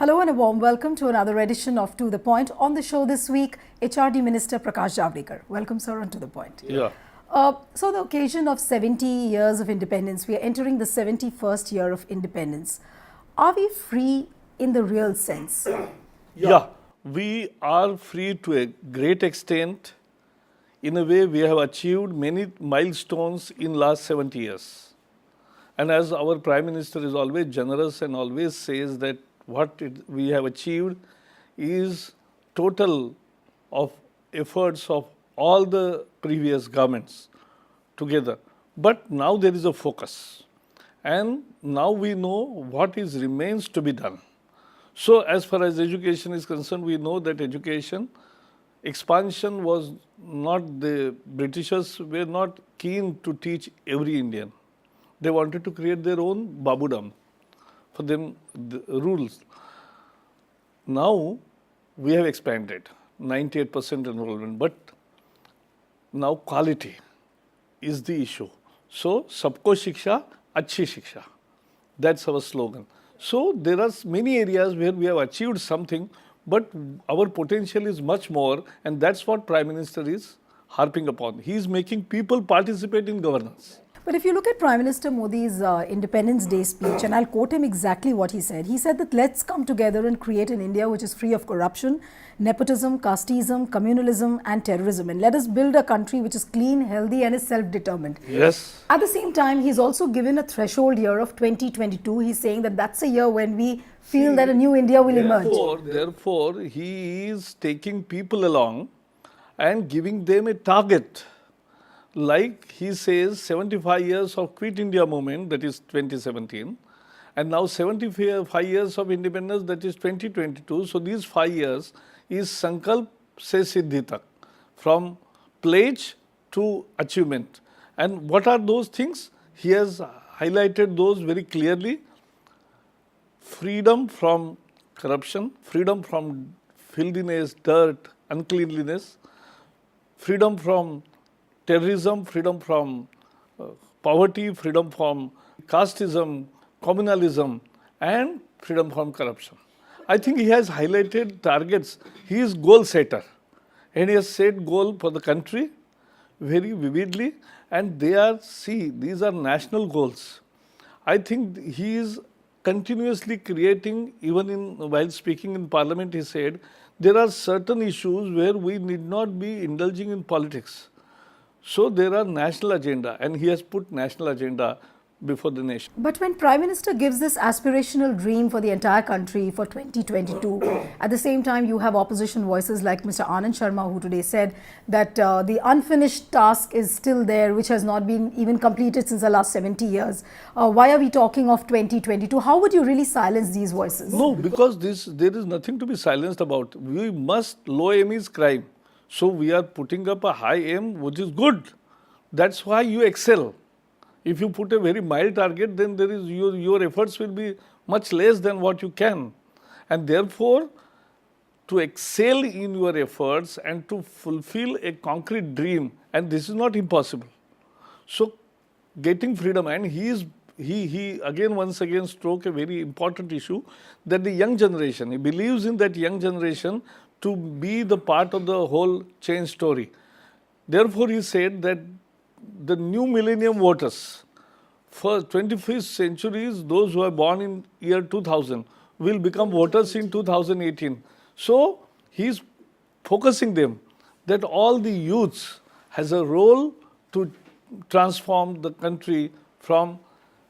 Hello and a warm welcome to another edition of To The Point. On the show this week, HRD Minister Prakash Javadekar. Welcome, sir, on To The Point. Yeah. So the occasion of 70 years of independence, we are entering the 71st year of independence. Are we free in the real sense? Yeah, we are free to a great extent. In a way, we have achieved many milestones in last 70 years. And as our Prime Minister is always generous and always says that we have achieved is total of efforts of all the previous governments together. But now there is a focus. And now we know what remains to be done. So as far as education is concerned, we know that education expansion was not, the Britishers were not keen to teach every Indian. They wanted to create their own babudam, for them the rules. Now we have expanded 98% enrollment, but now quality is the issue. So, sabko shiksha, achhi shiksha. That's our slogan. So, there are many areas where we have achieved something, but our potential is much more, and that's what Prime Minister is harping upon. He is making people participate in governance. But if you look at Prime Minister Modi's Independence Day speech, and I'll quote him exactly what he said that let's come together and create an India which is free of corruption, nepotism, casteism, communalism and terrorism, and let us build a country which is clean, healthy and is self-determined. Yes. At the same time, he's also given a threshold year of 2022. He's saying that that's a year when we feel that a new India will emerge. Therefore, he is taking people along and giving them a target. Like he says, 75 years of Quit India movement, that is 2017, and now 75 years of independence, that is 2022. So these 5 years is Sankalp se Siddhi tak, from pledge to achievement. And what are those things? He has highlighted those very clearly. Freedom from corruption, freedom from filthiness, dirt, uncleanliness, freedom from terrorism, freedom from poverty, freedom from casteism, communalism, and freedom from corruption. I think he has highlighted targets. He is goal setter, and he has set goal for the country very vividly, and these are national goals. I think he is continuously creating, while speaking in Parliament, he said, there are certain issues where we need not be indulging in politics. So there are national agenda, and he has put national agenda before the nation. But when Prime Minister gives this aspirational dream for the entire country for 2022, at the same time you have opposition voices like Mr. Anand Sharma, who today said that the unfinished task is still there, which has not been even completed since the last 70 years. Why are we talking of 2022? How would you really silence these voices? No, because there is nothing to be silenced about. We must, low aim is crime. So we are putting up a high aim, which is good. That's why you excel. If you put a very mild target, then there is your efforts will be much less than what you can. And therefore, to excel in your efforts and to fulfill a concrete dream, and this is not impossible. So getting freedom, and he again once again struck a very important issue, that the young generation, he believes in that young generation to be the part of the whole change story. Therefore, he said that the new millennium voters for 21st centuries, those who are born in year 2000, will become voters in 2018. So, he is focusing them that all the youths has a role to transform the country from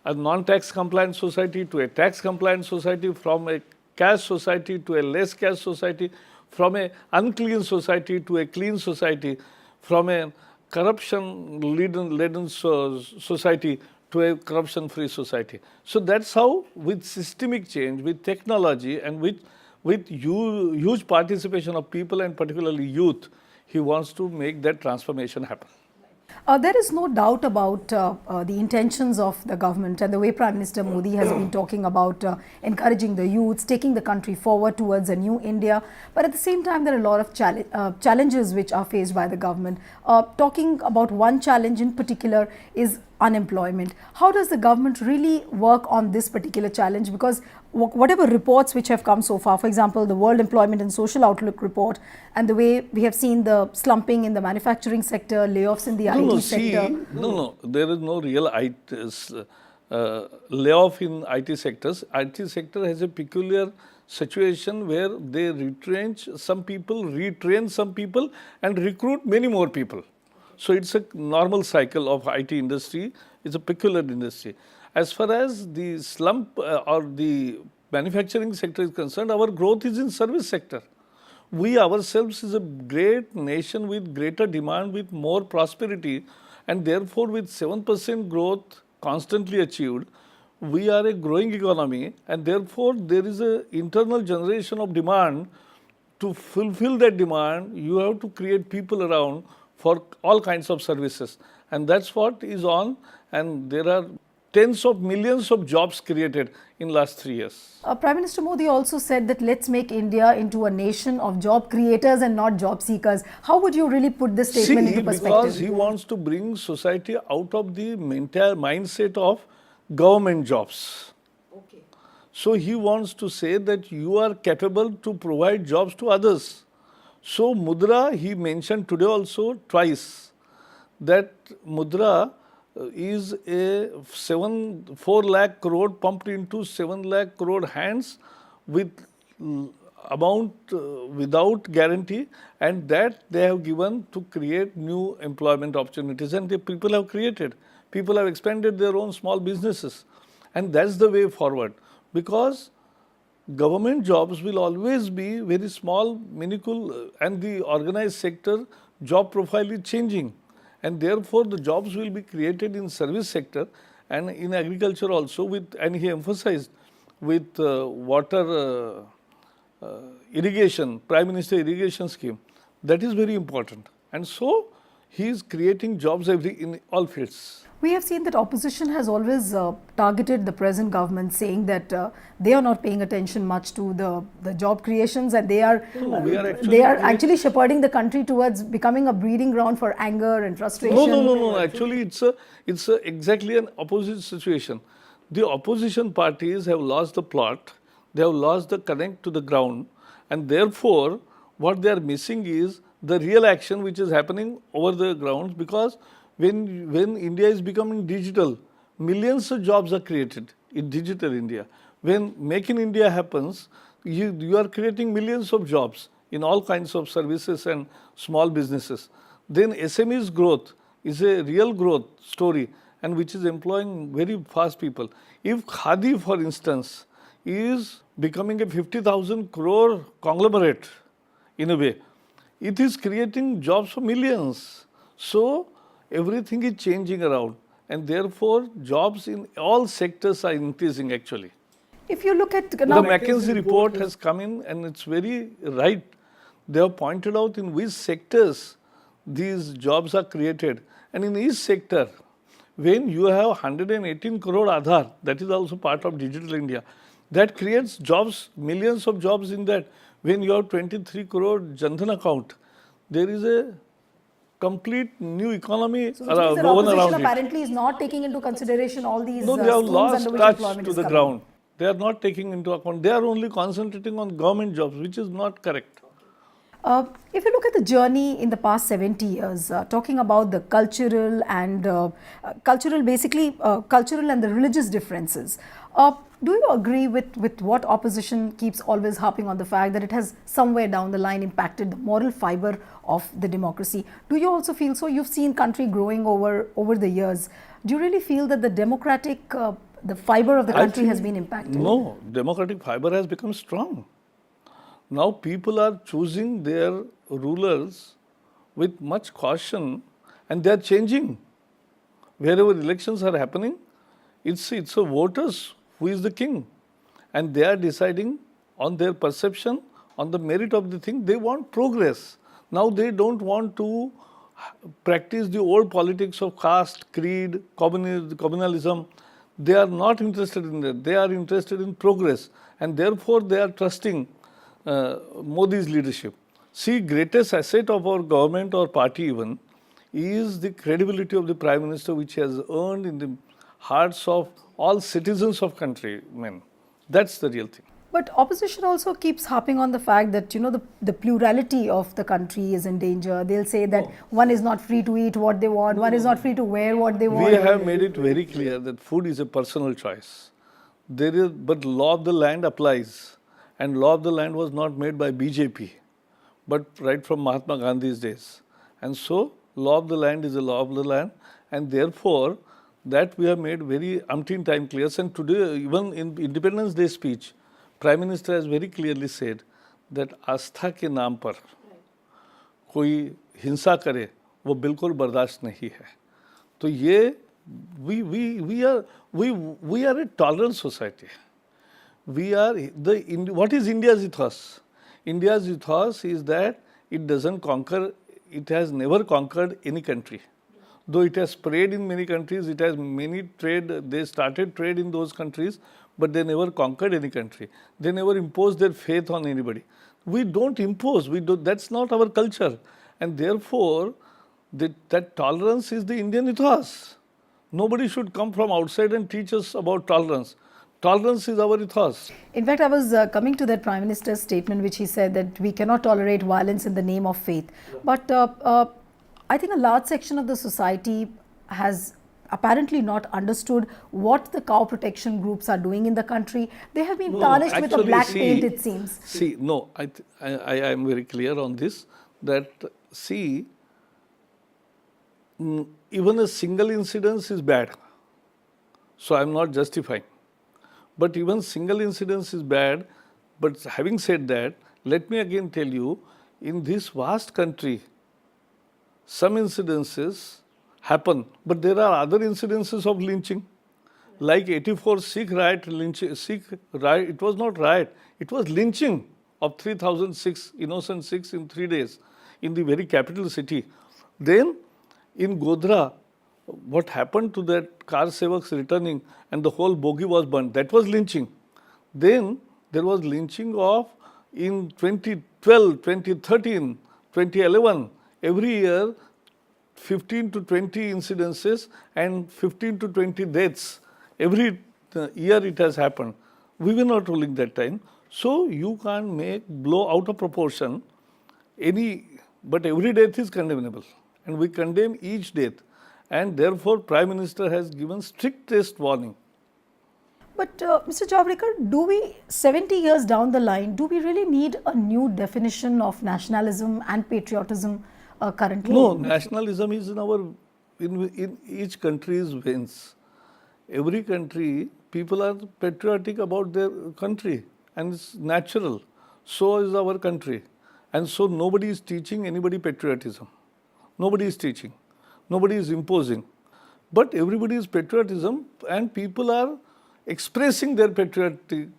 a non-tax compliant society to a tax compliant society, from a caste society to a less caste society, from an unclean society to a clean society, from a corruption-laden society to a corruption-free society. So that's how, with systemic change, with technology, and with huge participation of people and particularly youth, he wants to make that transformation happen. There is no doubt about the intentions of the government and the way Prime Minister Modi has been talking about encouraging the youths, taking the country forward towards a new India. But at the same time, there are a lot of challenges which are faced by the government. Talking about one challenge in particular is unemployment. How does the government really work on this particular challenge? Because whatever reports which have come so far, for example, the World Employment and Social Outlook report, and the way we have seen the slumping in the manufacturing sector, layoffs in the IT sector. There is no real layoff in IT sectors. IT sector has a peculiar situation where they retrench some people, retrain some people, and recruit many more people. So it's a normal cycle of IT industry. It's a peculiar industry. As far as the slump or the manufacturing sector is concerned, our growth is in service sector. We ourselves is a great nation with greater demand, with more prosperity, and therefore with 7% growth constantly achieved, we are a growing economy, and therefore there is an internal generation of demand. To fulfill that demand, you have to create people around for all kinds of services, and that's what is on, and there are tens of millions of jobs created in last 3 years. Prime Minister Modi also said that let's make India into a nation of job creators and not job seekers. How would you really put this statement into perspective? Because he wants to bring society out of the mental mindset of government jobs. Okay. So he wants to say that you are capable to provide jobs to others. So Mudra, he mentioned today also twice that Mudra is a 4 lakh crore pumped into 7 lakh crore hands with amount without guarantee, and that they have given to create new employment opportunities, and the people have created. People have expanded their own small businesses, and that's the way forward, because government jobs will always be very small, minuscule, and the organized sector job profile is changing, and therefore the jobs will be created in service sector and in agriculture also, with, and he emphasized with water irrigation, Prime Minister irrigation scheme, that is very important, and so he is creating jobs in all fields. We have seen that opposition has always targeted the present government, saying that they are not paying attention much to the job creations, and they are actually shepherding the country towards becoming a breeding ground for anger and frustration. No. Actually, it's exactly an opposite situation. The opposition parties have lost the plot. They have lost the connect to the ground, and therefore what they are missing is the real action which is happening over the grounds, because when India is becoming digital, millions of jobs are created in digital India. When Make in India happens, you are creating millions of jobs in all kinds of services and small businesses. Then SMEs growth is a real growth story, and which is employing very fast people. If Khadi, for instance, is becoming a 50,000 crore conglomerate in a way, it is creating jobs for millions. So everything is changing around, and therefore jobs in all sectors are increasing actually. If you look at the McKinsey report has come in, and it's very right. They have pointed out in which sectors these jobs are created, and in each sector, when you have 118 crore Aadhaar, that is also part of Digital India, that creates jobs, millions of jobs in that. When you have 23 crore Jan Dhan account, there is a complete new economy around it. Apparently is not taking into consideration all these they have lost touch to the ground. They are not taking into account. They are only concentrating on government jobs, which is not correct. If you look at the journey in the past 70 years, talking about the cultural and cultural and the religious differences, do you agree with what opposition keeps always harping on the fact that it has somewhere down the line impacted the moral fiber of the democracy? Do you also feel so? You've seen country growing over the years. Do you really feel that the democratic, the fiber of the country has been impacted? No, democratic fiber has become strong. Now people are choosing their rulers with much caution, and they are changing. Wherever elections are happening, it's a voters who is the king, and they are deciding on their perception, on the merit of the thing. They want progress. Now they don't want to practice the old politics of caste, creed, communalism. They are not interested in that. They are interested in progress, and therefore they are trusting Modi's leadership. See, greatest asset of our government or party even is the credibility of the Prime Minister, which has earned in the hearts of all citizens of countrymen. That's the real thing. But opposition also keeps harping on the fact that, the plurality of the country is in danger. They'll say that one is not free to eat what they want, one is not free to wear what they want. We have made it very clear that food is a personal choice. But law of the land applies. And law of the land was not made by BJP, but right from Mahatma Gandhi's days. And so, law of the land is a law of the land. And therefore, that we have made very umpteen time clear. And today, even in Independence Day speech, Prime Minister has very clearly said that आस्था के नाम पर कोई हिंसा करे वो बिल्कुल बर्दाश्त नहीं है. तो ये we are a tolerant society. What is India's ethos? India's ethos is that it doesn't conquer. It has never conquered any country. Though it has spread in many countries, it has many trade. They started trade in those countries, but they never conquered any country. They never imposed their faith on anybody. We don't impose. That's not our culture, and therefore, that tolerance is the Indian ethos. Nobody should come from outside and teach us about tolerance. Tolerance is our ethos. In fact, I was coming to that Prime Minister's statement, which he said that we cannot tolerate violence in the name of faith. But I think a large section of the society has apparently not understood what the cow protection groups are doing in the country. They have been tarnished with a black paint, it seems. I am very clear on this, that even a single incidence is bad. So I am not justifying. But even single incidence is bad. But having said that, let me again tell you, in this vast country, some incidences happen, but there are other incidences of lynching. Like 84 Sikh riot, it was not riot, it was lynching of 3,006 innocent Sikhs in 3 days in the very capital city. Then in Godhra, what happened to that car sevaks returning and the whole bogie was burnt, that was lynching. Then there was lynching in 2012, 2013, 2011, every year 15 to 20 incidences and 15 to 20 deaths. Every year it has happened. We were not ruling that time. So you can't blow out of proportion but every death is condemnable. And we condemn each death. And therefore, Prime Minister has given strictest warning. But Mr. Javadekar, 70 years down the line, do we really need a new definition of nationalism and patriotism currently? No, nationalism is in each country's veins. Every country, people are patriotic about their country, and it's natural. So is our country. And so nobody is teaching anybody patriotism. Nobody is teaching. Nobody is imposing. But everybody is patriotism, and people are expressing their patriotism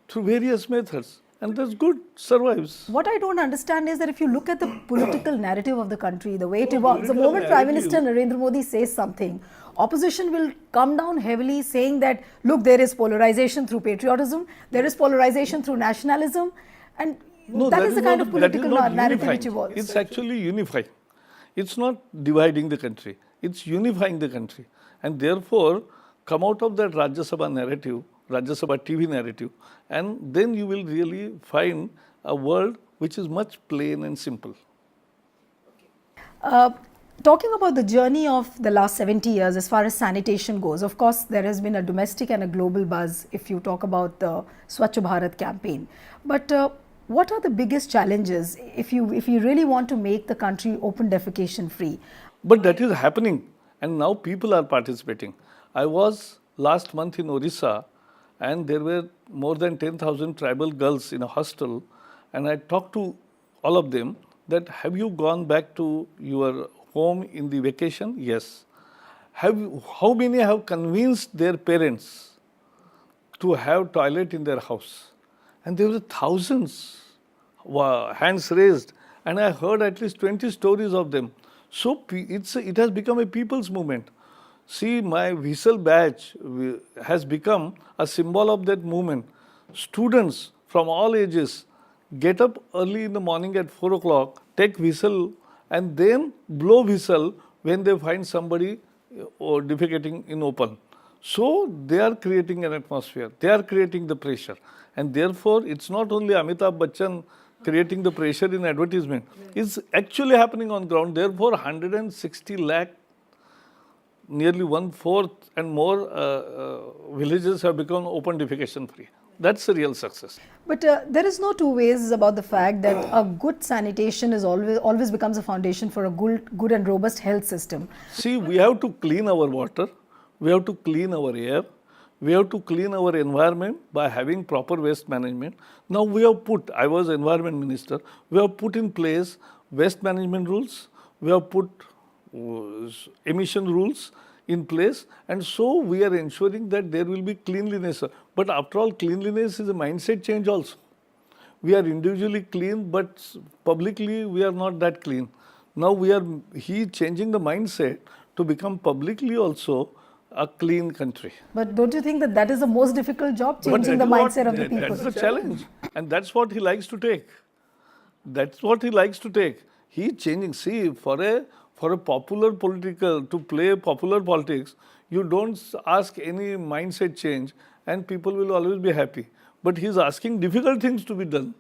through various methods. And that's good, survives. What I don't understand is that if you look at the political narrative of the country, the way it evolves, the moment Prime Minister Narendra Modi says something, opposition will come down heavily saying that, look, there is polarization through patriotism, there is polarization through nationalism, and that is the kind of political narrative which evolves. It's actually unifying. It's not dividing the country. It's unifying the country. And therefore, come out of that Rajya Sabha narrative, Rajya Sabha TV narrative, and then you will really find a world which is much plain and simple. Talking about the journey of the last 70 years as far as sanitation goes, of course, there has been a domestic and a global buzz if you talk about the Swachh Bharat campaign. But what are the biggest challenges if you really want to make the country open defecation free? But that is happening, and now people are participating. I was last month in Orissa, and there were more than 10,000 tribal girls in a hostel, and I talked to all of them that, have you gone back to your home in the vacation? Yes. How many have convinced their parents to have toilet in their house? And there were thousands, hands raised, and I heard at least 20 stories of them. So it has become a people's movement. See, my whistle badge has become a symbol of that movement. Students from all ages get up early in the morning at 4 o'clock, take whistle, and then blow whistle when they find somebody defecating in open. So they are creating an atmosphere, they are creating the pressure. And therefore, it's not only Amitabh Bachchan creating the pressure in advertisement, it's actually happening on ground. Therefore, 160 lakh, nearly 1/4 and more villages have become open defecation free. That's a real success. But there is no two ways about the fact that a good sanitation is always becomes a foundation for a good and robust health system. See, we have to clean our water, we have to clean our air, we have to clean our environment by having proper waste management. Now we have put, I was environment minister, we have put in place waste management rules, we have put emission rules in place, and so we are ensuring that there will be cleanliness. But after all, cleanliness is a mindset change also. We are individually clean, but publicly we are not that clean. Now he changing the mindset to become publicly also a clean country. But don't you think that that is the most difficult job, changing the mindset of the people? That's the challenge, and that's what he likes to take. That's what he likes to take. He changing. See, for a popular political, to play popular politics, you don't ask any mindset change and people will always be happy. But he's asking difficult things to be done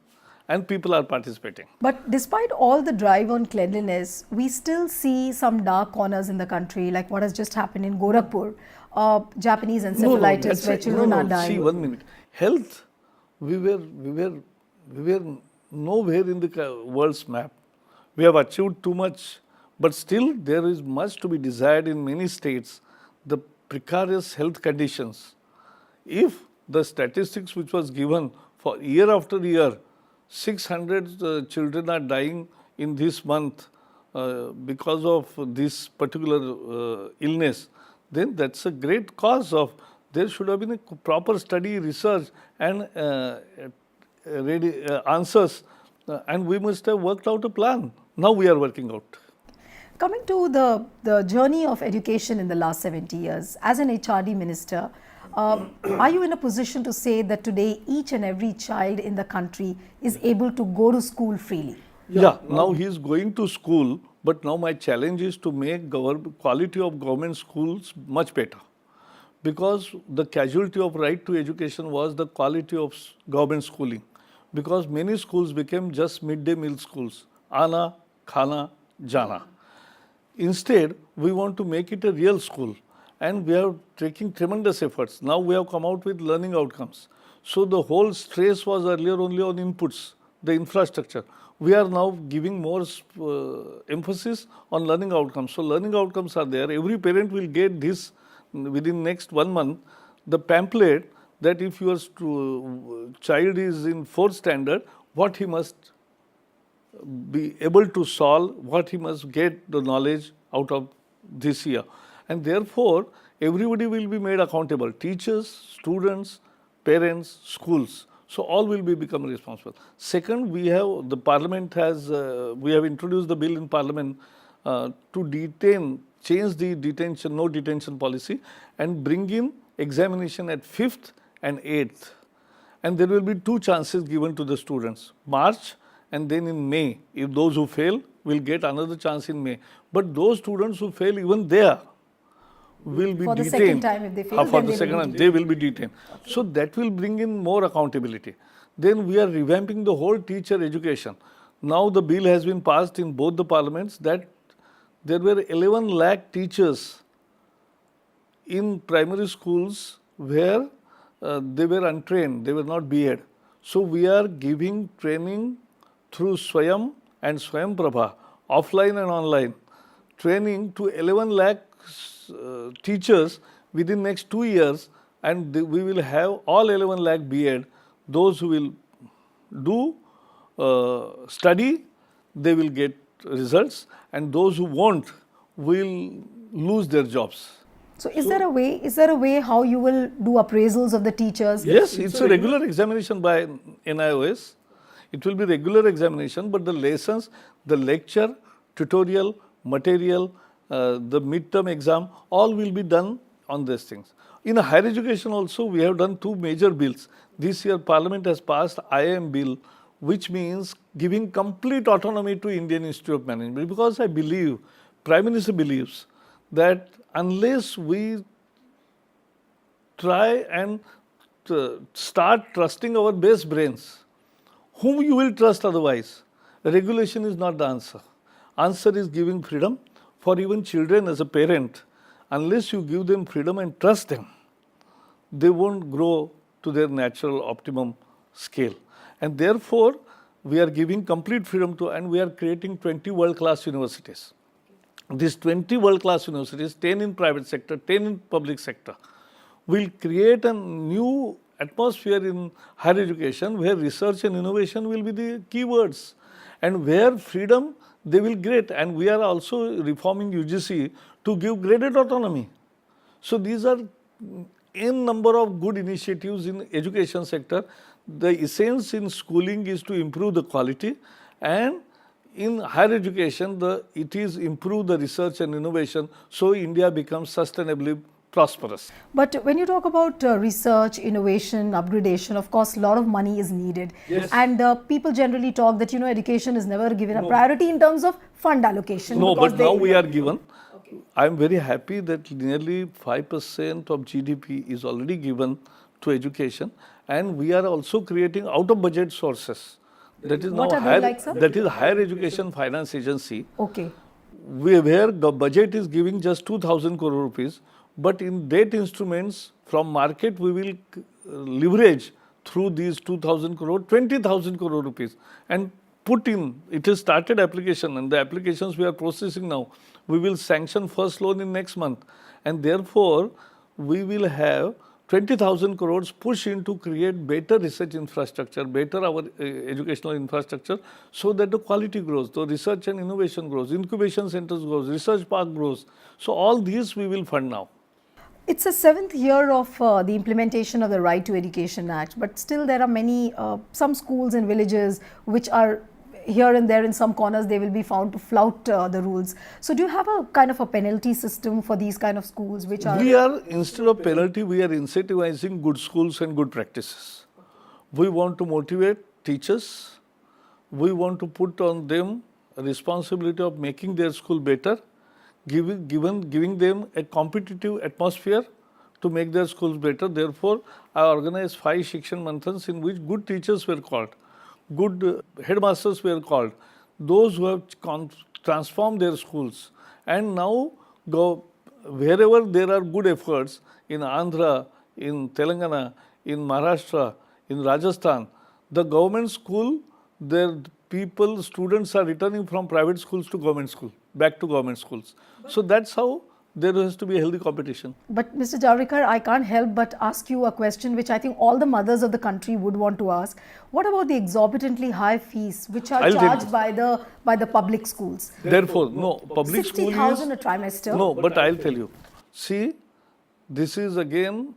and people are participating. But despite all the drive on cleanliness, we still see some dark corners in the country, like what has just happened in Gorakhpur, Japanese encephalitis, where children are dying. See, 1 minute. Health, we were nowhere in the world's map. We have achieved too much. But still, there is much to be desired in many states. The precarious health conditions. If the statistics which was given for year after year, 600 children are dying in this month because of this particular illness, then that's a great cause of, there should have been a proper study, research and answers, and we must have worked out a plan. Now we are working out. Coming to the journey of education in the last 70 years, as an HRD minister, are you in a position to say that today each and every child in the country is able to go to school freely? Yeah, now he is going to school, but now my challenge is to make quality of government schools much better. Because the casualty of right to education was the quality of government schooling. Because many schools became just midday meal schools, Ana, Khana, Jana. Instead, we want to make it a real school, and we are taking tremendous efforts. Now we have come out with learning outcomes. So the whole stress was earlier only on inputs, the infrastructure. We are now giving more emphasis on learning outcomes. So learning outcomes are there. Every parent will get this within next 1 month, the pamphlet that if your child is in 4th standard, what he must be able to solve, what he must get the knowledge out of this year. And therefore, everybody will be made accountable. Teachers, students, parents, schools. So all will become responsible. Second, we have introduced the bill in Parliament to change the no detention policy and bring in examination at 5th and 8th. And there will be 2 chances given to the students, March and then in May. If those who fail will get another chance in May. But those students who fail even there will be for the detained. Second time if they fail, for the second time, they will be detained. Okay. So that will bring in more accountability. Then we are revamping the whole teacher education. Now the bill has been passed in both the parliaments that there were 11 lakh teachers in primary schools where they were untrained, they were not B.Ed. So we are giving training through Swayam and Swayam Prabha, offline and online, training to 11 lakh teachers within next 2 years, and we will have all 11 lakh B.Ed. Those who will do study, they will get results, and those who won't will lose their jobs. So is there a way how you will do appraisals of the teachers? Yes, it's a regular examination by NIOS. It will be regular examination, but the lessons, the lecture, tutorial, material, the midterm exam, all will be done on these things. In higher education also, we have done 2 major bills. This year, Parliament has passed IIM bill, which means giving complete autonomy to Indian Institute of Management. Because I believe, Prime Minister believes that unless we try and start trusting our best brains. Whom you will trust otherwise? Regulation is not the answer. Answer is giving freedom for even children as a parent. Unless you give them freedom and trust them, they won't grow to their natural optimum scale. And therefore, we are giving complete freedom to, and we are creating 20 world-class universities. These 20 world-class universities, 10 in private sector, 10 in public sector, will create a new atmosphere in higher education where research and innovation will be the keywords, and where freedom they will get. And we are also reforming UGC to give graded autonomy. So these are n number of good initiatives in education sector. The essence in schooling is to improve the quality, and in higher education it is improve the research and innovation, so India becomes sustainably prosperous. But when you talk about research, innovation, upgradation, of course, a lot of money is needed. Yes. And people generally talk that, education is never given a priority in terms of fund allocation. No, but now we are given. Okay. I am very happy that nearly 5% of GDP is already given to education, and we are also creating out of budget sources. That is what now are higher, they like, sir? that is Higher Education Finance Agency. Okay. Where the budget is giving just 2,000 crore rupees, but in debt instruments from market we will leverage through these 2,000 crore, 20,000 crore rupees, and put in. It has started application, and the applications we are processing now. We will sanction first loan in next month, and therefore we will have 20,000 crores push in to create better research infrastructure, better our educational infrastructure, so that the quality grows, the research and innovation grows, incubation centers grows, research park grows. So all these we will fund now. It's the 7th year of the implementation of the Right to Education Act, but still there are many, some schools and villages which are here and there in some corners, they will be found to flout the rules. So do you have a kind of a penalty system for these kind of schools which are... We are, instead of penalty, we are incentivizing good schools and good practices. We want to motivate teachers. We want to put on them a responsibility of making their school better, giving them a competitive atmosphere to make their schools better. Therefore, I organized 5 Shikshan Manthans in which good teachers were called, good headmasters were called, those who have transformed their schools, and now go wherever there are good efforts in Andhra, in Telangana, in Maharashtra, in Rajasthan, the government school, their people, students are returning from private schools to government school, back to government schools. So that's how there has to be a healthy competition. But Mr. Javrikar, I can't help but ask you a question which I think all the mothers of the country would want to ask. What about the exorbitantly high fees which are charged by the public schools? Therefore, no, public school is... 60,000 a trimester. No, but I'll tell you. See, this is again,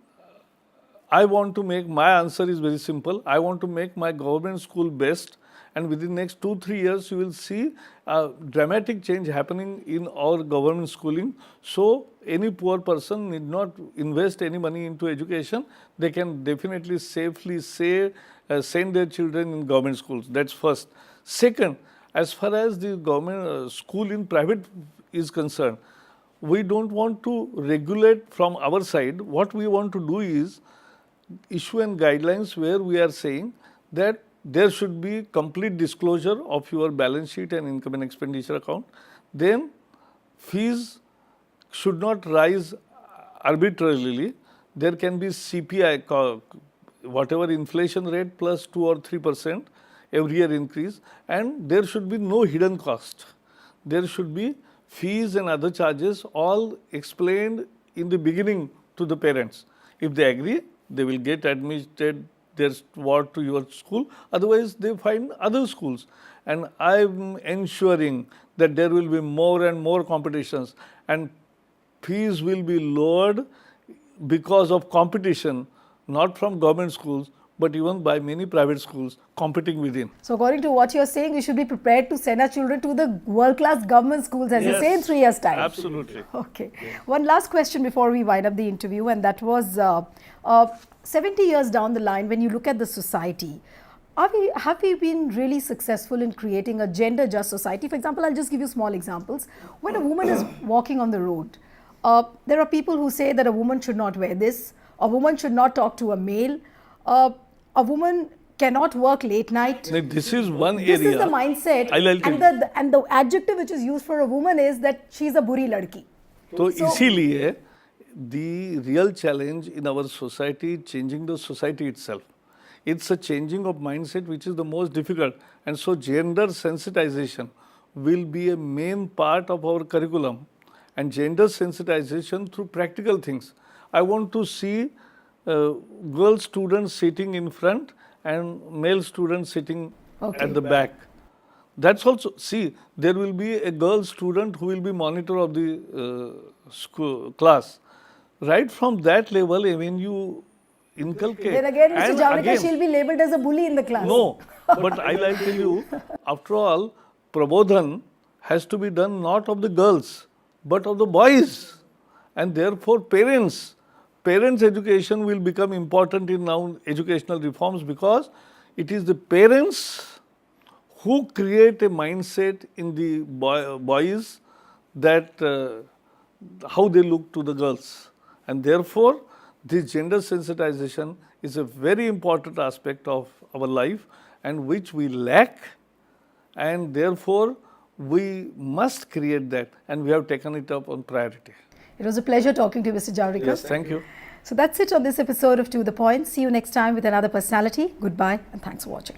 I want to make, my answer is very simple. I want to make my government school best, and within next 2-3 years you will see a dramatic change happening in our government schooling. So any poor person need not invest any money into education. They can definitely safely send their children in government schools. That's first. Second, as far as the government school in private is concerned, we don't want to regulate from our side. What we want to do is issue and guidelines where we are saying that there should be complete disclosure of your balance sheet and income and expenditure account. Then fees should not rise arbitrarily. There can be CPI, whatever inflation rate plus 2 or 3% every year increase, and there should be no hidden cost. There should be fees and other charges all explained in the beginning to the parents. If they agree, they will get admitted their ward to your school, otherwise they find other schools. And I am ensuring that there will be more and more competitions, and fees will be lowered because of competition, not from government schools, but even by many private schools competing within. So according to what you're saying, we should be prepared to send our children to the world-class government schools, as you say, in 3 years' time. Absolutely. Okay. Yes. One last question before we wind up the interview, and that was 70 years down the line, when you look at the society, have we been really successful in creating a gender-just society? For example, I'll just give you small examples. When a woman is walking on the road, there are people who say that a woman should not wear this, A woman should not talk to a male. A woman cannot work late night. Now, this is one This area. is the mindset. I'll tell you. And the adjective which is used for a woman is that she's a buri ladki. तो इसीलिए the real challenge in our society, changing the society itself. It's a changing of mindset which is the most difficult. And so gender sensitization will be a main part of our curriculum. And gender sensitization through practical things. I want to see girl students sitting in front and male students sitting at the back. That's also, see, there will be a girl student who will be monitor of the school class. Right from that level, when you inculcate. Then again, Mr. and Javadekar, again- she'll be labeled as a bully in the class. No, but I'll tell you, after all, Prabodhan has to be done not of the girls, but of the boys. And therefore, parents' education will become important in now educational reforms, because it is the parents who create a mindset in the boys that how they look to the girls. And therefore, this gender sensitization is a very important aspect of our life, and which we lack, and therefore we must create that, and we have taken it up on priority. It was a pleasure talking to you, Mr. Javadekar. Yes, thank you. So that's it on this episode of To The Point. See you next time with another personality. Goodbye and thanks for watching.